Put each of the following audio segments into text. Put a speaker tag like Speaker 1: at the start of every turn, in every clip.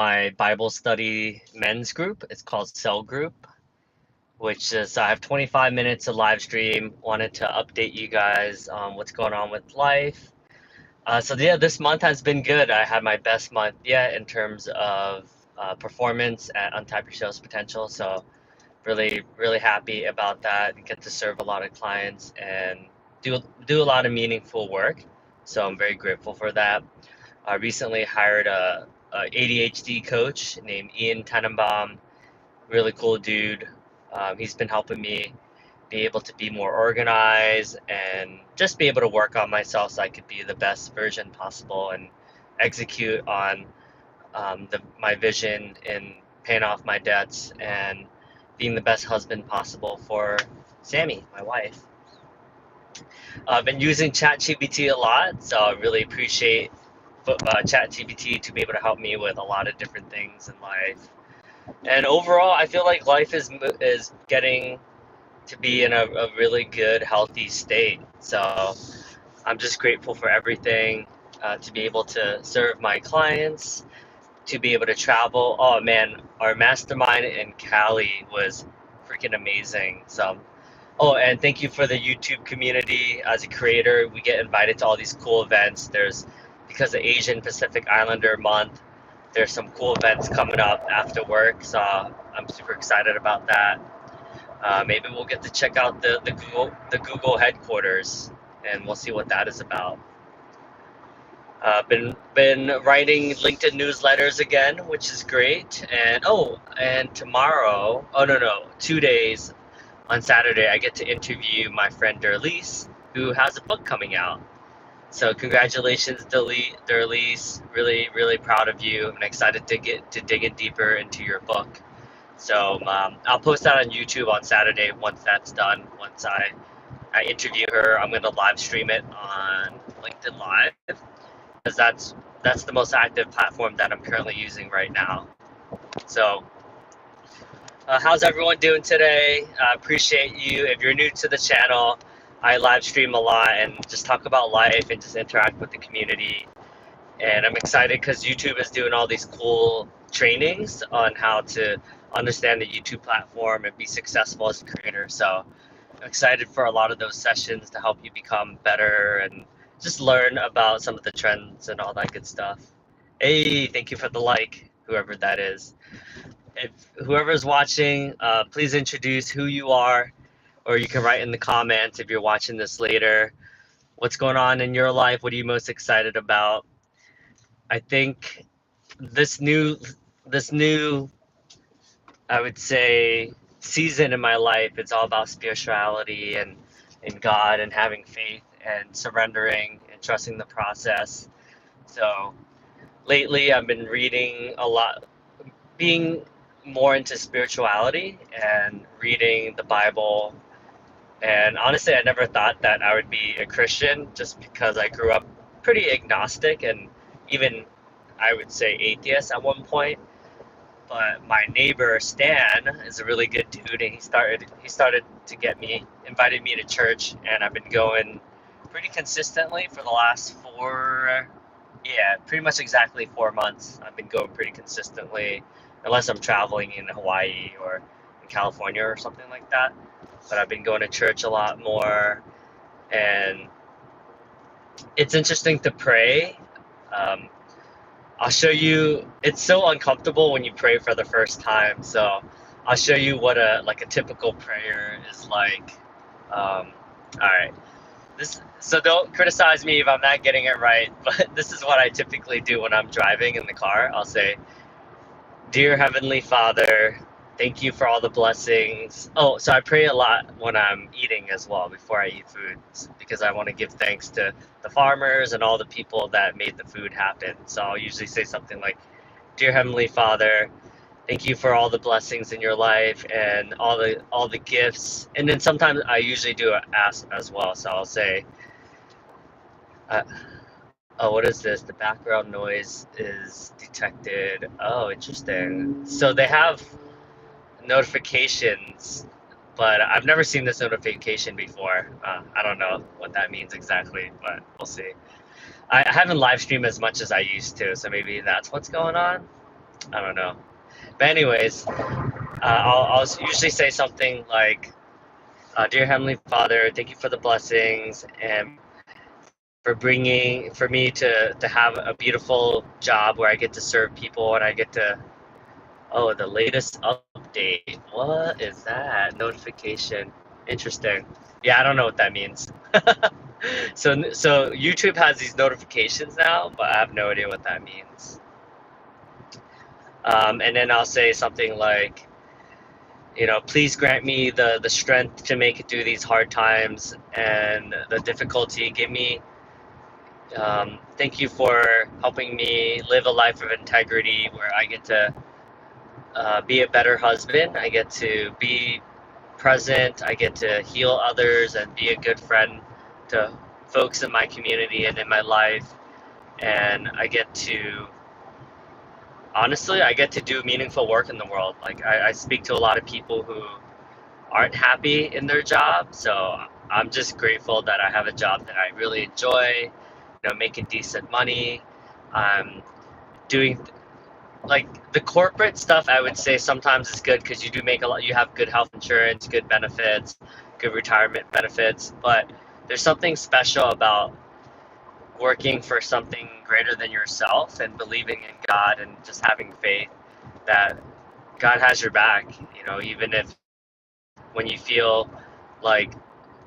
Speaker 1: my Bible study men's group. It's called Cell Group, which is I have 25 minutes of live stream. Wanted to update you guys on what's going on with life. So yeah, this month has been good. I had my best month yet in terms of performance at Untap Your Sales Potential. So really, really happy about that. Get to serve a lot of clients and do a lot of meaningful work. So I'm very grateful for that. I recently hired a ADHD coach named Ian Tenenbaum. Really cool dude. He's been helping me be able to be more organized and just be able to work on myself so I could be the best version possible and execute on my vision in paying off my debts and being the best husband possible for Sammy, my wife. I've been using ChatGPT a lot, so I really appreciate ChatGPT to be able to help me with a lot of different things in life. And overall, I feel like life is getting to be in a really good, healthy state. So I'm just grateful for everything, to be able to serve my clients, to be able to travel. Oh man, our mastermind in Cali was freaking amazing. So, oh, and thank you for the YouTube community. As a creator, we get invited to all these cool events. Because of Asian Pacific Islander Month, there's some cool events coming up after work. So I'm super excited about that. Maybe we'll get to check out the Google headquarters, and we'll see what that is about. Been writing LinkedIn newsletters again, which is great. And tomorrow, oh no, 2 days on Saturday, I get to interview my friend Derlise, who has a book coming out. So congratulations, Derlise. Really, really proud of you. I'm excited to get to dig in deeper into your book. So I'll post that on YouTube on Saturday once that's done. Once I interview her, I'm gonna live stream it on LinkedIn Live because that's the most active platform that I'm currently using right now. So, how's everyone doing today? I appreciate you. If you're new to the channel, I live stream a lot and just talk about life and just interact with the community. And I'm excited because YouTube is doing all these cool trainings on how to understand the YouTube platform and be successful as a creator. So I'm excited for a lot of those sessions to help you become better and just learn about some of the trends and all that good stuff. Hey, thank you for the like, whoever that is. If whoever's watching, please introduce who you are, or you can write in the comments if you're watching this later. What's going on in your life? What are you most excited about? I think this new this new I would say season in my life, it's all about spirituality and in God and having faith and surrendering and trusting the process. So lately I've been reading a lot, being more into spirituality and reading the Bible. And honestly, I never thought that I would be a Christian just because I grew up pretty agnostic and even I would say atheist at one point. But my neighbor Stan is a really good dude, and he started to invited me to church, and I've been going pretty consistently for the last pretty much exactly 4 months. I've been going pretty consistently, unless I'm traveling in Hawaii or in California or something like that. But I've been going to church a lot more, and it's interesting to pray. Um, I'll show you. It's so uncomfortable when you pray for the first time. So I'll show you what a typical prayer is like. All right. So don't criticize me if I'm not getting it right, but this is what I typically do when I'm driving in the car. I'll say, "Dear Heavenly Father, thank you for all the blessings." Oh, so I pray a lot when I'm eating as well before I eat food because I want to give thanks to the farmers and all the people that made the food happen. So I'll usually say something like, "Dear Heavenly Father, thank you for all the blessings in your life and all the gifts." And then sometimes I usually do an ask as well. So I'll say, uh, "Oh, what is this? The background noise is detected." Oh, interesting. So they have notifications, but I've never seen this notification before. I don't know what that means exactly, but we'll see. I haven't live streamed as much as I used to, so maybe that's what's going on. I don't know. But anyways, I'll usually say something like, "Dear Heavenly Father, thank you for the blessings and for me to have a beautiful job where I get to serve people and I get to oh, the latest update. What is that? Notification. Interesting. Yeah, I don't know what that means. So YouTube has these notifications now, but I have no idea what that means. And then I'll say something like, please grant me the strength to make it through these hard times and the difficulty. Thank you for helping me live a life of integrity where I get to be a better husband. I get to be present. I get to heal others and be a good friend to folks in my community and in my life. And I get to do meaningful work in the world. Like, I speak to a lot of people who aren't happy in their job. So I'm just grateful that I have a job that I really enjoy, making decent money. I'm doing like the corporate stuff. I would say sometimes is good because you do make a lot, you have good health insurance, good benefits, good retirement benefits, but there's something special about working for something greater than yourself and believing in God and just having faith that God has your back, even if when you feel like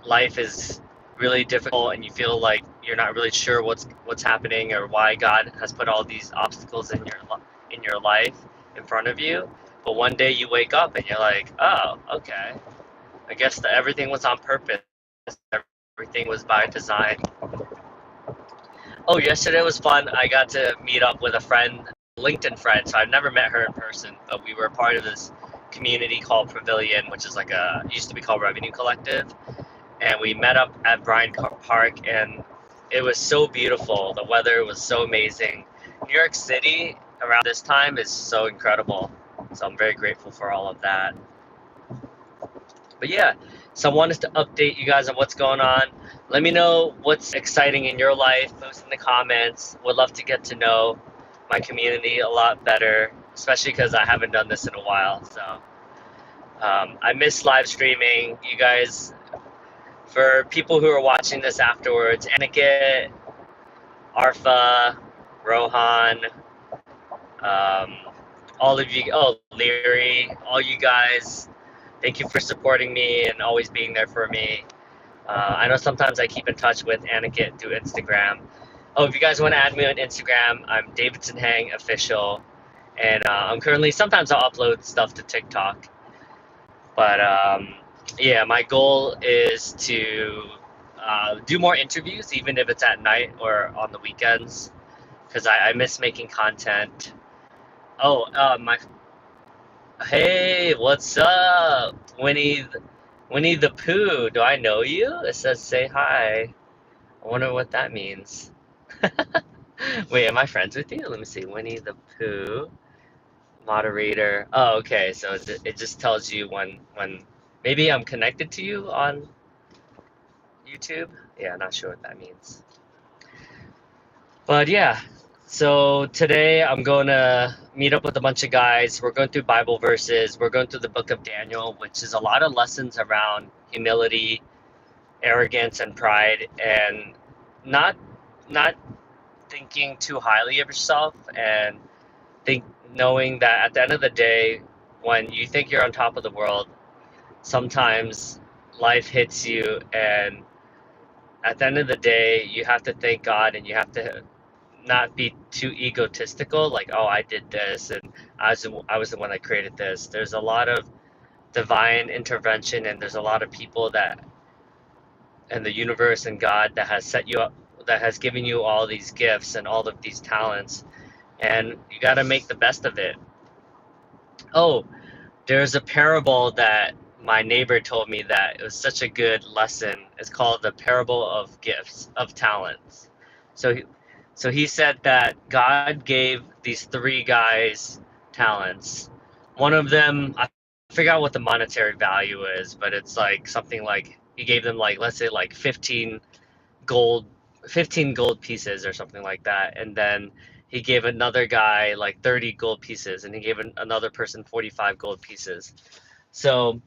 Speaker 1: life is really difficult and you feel like you're not really sure what's happening or why God has put all these obstacles in your life in front of you. But one day you wake up and you're like, oh, okay. I guess that everything was on purpose. Everything was by design. Oh, yesterday was fun. I got to meet up with a friend, LinkedIn friend. So I've never met her in person, but we were part of this community called Pavilion, which is like used to be called Revenue Collective. And we met up at Bryant Park, and it was so beautiful. The weather was so amazing. New York City around this time is so incredible. So I'm very grateful for all of that. But yeah, so I wanted to update you guys on what's going on. Let me know what's exciting in your life. Post in the comments. Would love to get to know my community a lot better, especially because I haven't done this in a while. So I miss live streaming. You guys, for people who are watching this afterwards, Aniket, Arfa, Rohan, um, all of you, oh, Leary, all you guys, thank you for supporting me and always being there for me. I know sometimes I keep in touch with Aniket through Instagram. Oh, if you guys want to add me on Instagram, I'm Davidson Hang Official. And sometimes I'll upload stuff to TikTok. But yeah, my goal is to do more interviews, even if it's at night or on the weekends, because I miss making content. Oh, hey, what's up, Winnie the Pooh? Do I know you? It says say hi. I wonder what that means. Wait, am I friends with you? Let me see. Winnie the Pooh, moderator. Oh, okay. So it just tells you when maybe I'm connected to you on YouTube. Yeah, not sure what that means. But yeah, so today I'm going to meet up with a bunch of guys. We're going through Bible verses. We're going through the book of Daniel, which is a lot of lessons around humility, arrogance, and pride, and not not thinking too highly of yourself, and think knowing that at the end of the day, when you think you're on top of the world, sometimes life hits you, and at the end of the day, you have to thank God and you have to not be too egotistical, like, oh, I did this and I was the one that created this. There's a lot of divine intervention, and there's a lot of people that and the universe and God that has set you up, that has given you all these gifts and all of these talents, and you got to make the best of it. Oh, there's a parable that my neighbor told me that it was such a good lesson. It's called the parable of gifts, of talents. So, he said that God gave these three guys talents. One of them, I forgot what the monetary value is, but it's like something like he gave them like, let's say like gold, 15 gold pieces or something like that. And then he gave another guy like 30 gold pieces, and he gave another person 45 gold pieces. So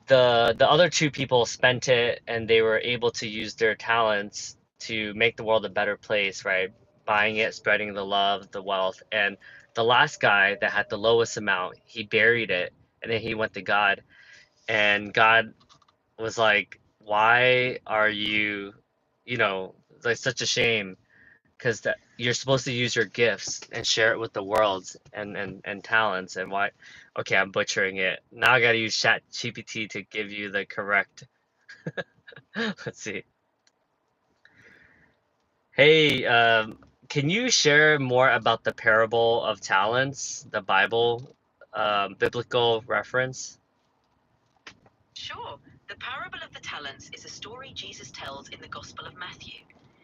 Speaker 1: the other two people spent it, and they were able to use their talents to make the world a better place, right? Buying it, spreading the love, the wealth. And the last guy that had the lowest amount, he buried it, and then he went to God, and God was like, "Why are you, it's like such a shame, because that you're supposed to use your gifts and share it with the world and talents, and why." Okay, I'm butchering it. Now I gotta use Chat GPT to give you the correct. Let's see. Hey, can you share more about the parable of talents, the Bible, biblical reference?
Speaker 2: Sure. The parable of the talents is a story Jesus tells in the Gospel of Matthew.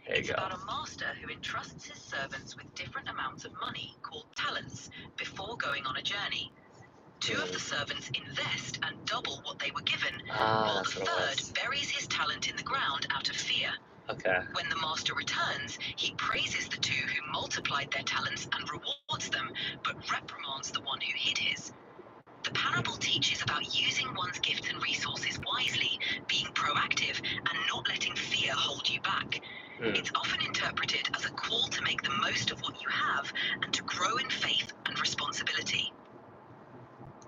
Speaker 1: There you
Speaker 2: It's
Speaker 1: go.
Speaker 2: about a master who entrusts his servants with different amounts of money, called talents, before going on a journey. Two of the servants invest and double what they were given, while the
Speaker 1: That's what it
Speaker 2: third
Speaker 1: was.
Speaker 2: buries his talent in the ground out of fear.
Speaker 1: Okay.
Speaker 2: When the master returns, he praises the two who multiplied their talents and rewards them, but reprimands the one who hid his. The parable teaches about using one's gifts and resources wisely, being proactive, and not letting fear hold you back. It's often interpreted as a call to make the most of what you have and to grow in faith and responsibility.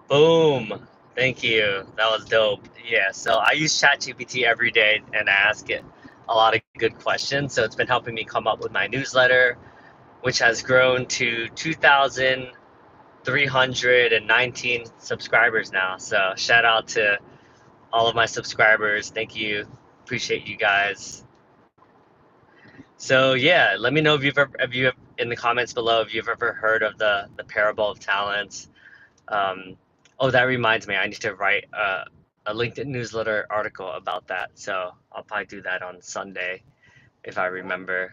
Speaker 1: Boom. Thank you. That was dope. Yeah, so I use ChatGPT every day, and I ask it a lot of good questions. So it's been helping me come up with my newsletter, which has grown to 2,319 subscribers now. So shout out to all of my subscribers. Thank you. Appreciate you guys. So yeah, let me know if you in the comments below if you've ever heard of the parable of talents. Um, oh, that reminds me, I need to write a LinkedIn newsletter article about that. So I'll probably do that on Sunday if I remember.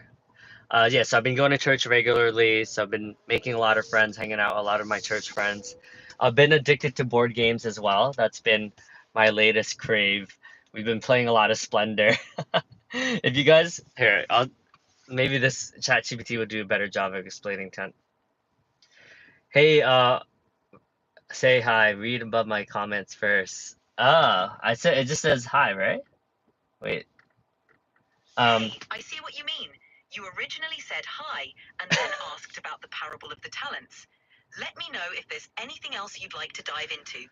Speaker 1: Yeah, so I've been going to church regularly. So I've been making a lot of friends, hanging out with a lot of my church friends. I've been addicted to board games as well. That's been my latest crave. We've been playing a lot of Splendor. If you guys here, maybe this ChatGPT would do a better job of explaining 10. Hey, say hi. Read above my comments first. I said it just says hi, right? Wait.
Speaker 2: Hey, I see what you mean. You originally said hi and then asked about the parable of the talents. Let me know if there's anything else you'd like to dive into.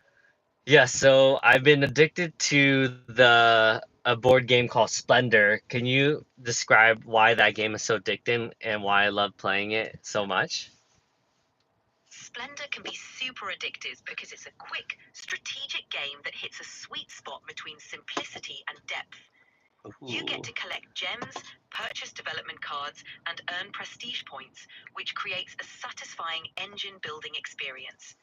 Speaker 1: Yeah, so I've been addicted to a board game called Splendor. Can you describe why that game is so addicting and why I love playing it so much?
Speaker 2: Splendor can be super addictive because it's a quick, strategic game that hits a sweet spot between simplicity and depth. You get to collect gems, purchase development cards, and earn prestige points, which creates a satisfying engine-building experience.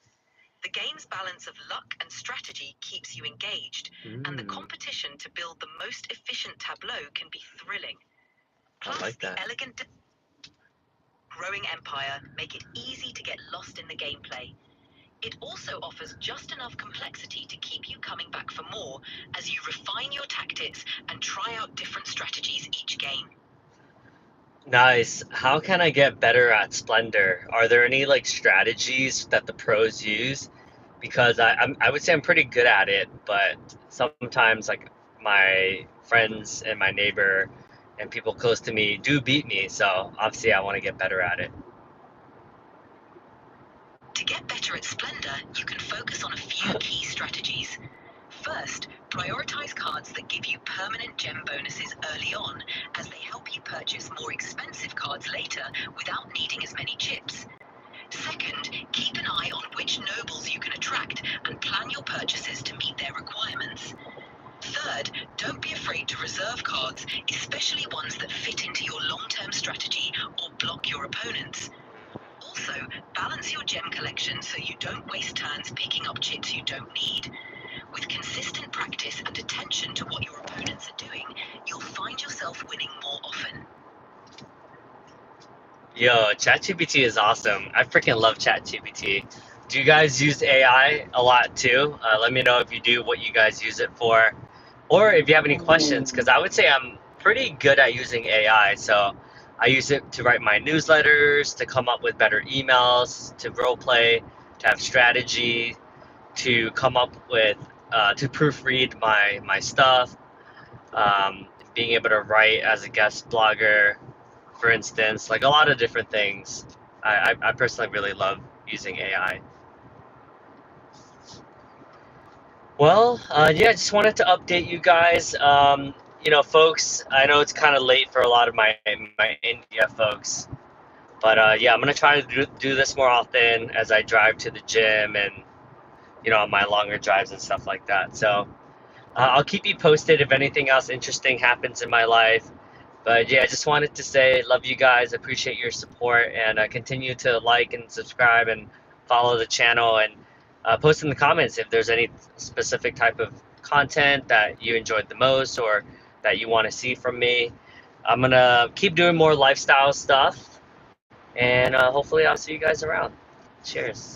Speaker 2: The game's balance of luck and strategy keeps you engaged, and the competition to build the most efficient tableau can be thrilling. Plus,
Speaker 1: I like that.
Speaker 2: the elegant growing empire make it easy to get lost in the gameplay. It also offers just enough complexity to keep you coming back for more as you refine your tactics and try out different strategies each game.
Speaker 1: Nice. How can I get better at Splendor? Are there any like strategies that the pros use? Because I would say I'm pretty good at it, but sometimes like my friends and my neighbor and people close to me do beat me, so obviously I want to get better at it.
Speaker 2: To get better at Splendor, you can focus on a few key strategies. First, prioritize cards that give you permanent gem bonuses early on, as they help you purchase more expensive cards later without needing as many chips. Second, keep an eye on which nobles you can attract and plan your purchases to meet their requirements. Third, don't be afraid to reserve cards, especially ones that fit into your long-term strategy or block your opponents. Also, balance your gem collection so you don't waste turns picking up chips you don't need. With consistent practice and attention to what your opponents are doing, you'll find yourself winning more often.
Speaker 1: Yo, ChatGPT is awesome. I freaking love ChatGPT. Do you guys use AI a lot too? Let me know if you do, what you guys use it for, or if you have any questions, because I would say I'm pretty good at using AI. So I use it to write my newsletters, to come up with better emails, to role play, to have strategy, to come up with, to proofread my stuff, being able to write as a guest blogger, for instance, like a lot of different things. I personally really love using AI. Well, yeah, I just wanted to update you guys. Folks, I know it's kind of late for a lot of my India folks, but yeah, I'm gonna try to do this more often as I drive to the gym and on my longer drives and stuff like that. So I'll keep you posted if anything else interesting happens in my life. But yeah, I just wanted to say, love you guys, appreciate your support, and continue to like and subscribe and follow the channel, and post in the comments if there's any specific type of content that you enjoyed the most or that you want to see from me. I'm gonna keep doing more lifestyle stuff, and hopefully I'll see you guys around. Cheers.